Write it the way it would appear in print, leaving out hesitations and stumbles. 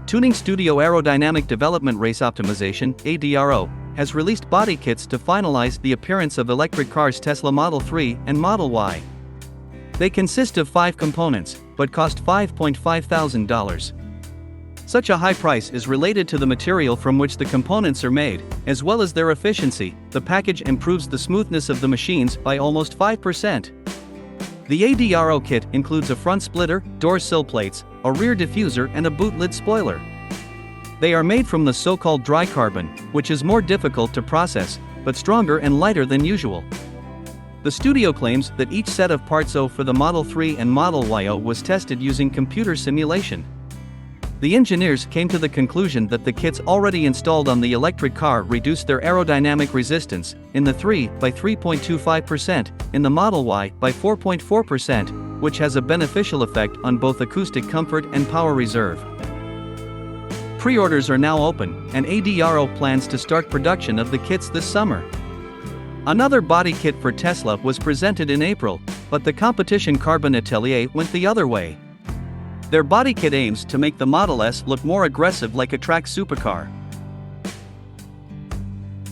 Tuning Studio Aerodynamic Development Race Optimization (ADRO) has released body kits to finalize the appearance of electric cars Tesla Model 3 and Model Y. They consist of 5 components, but cost $5,500. Such a high price is related to the material from which the components are made, as well as their efficiency. The package improves the smoothness of the machines by almost 5%. The ADRO kit includes a front splitter, door sill plates, a rear diffuser and a boot lid spoiler. They are made from the so-called dry carbon, which is more difficult to process, but stronger and lighter than usual. The studio claims that each set of parts O for the Model 3 and Model Y was tested using computer simulation. The engineers came to the conclusion that the kits already installed on the electric car reduced their aerodynamic resistance, in the 3 by 3.25%, in the Model Y by 4.4%, which has a beneficial effect on both acoustic comfort and power reserve. Pre-orders are now open, and ADRO plans to start production of the kits this summer. Another body kit for Tesla was presented in April, but the competition Carbon Atelier went the other way. Their body kit aims to make the Model S look more aggressive like a track supercar.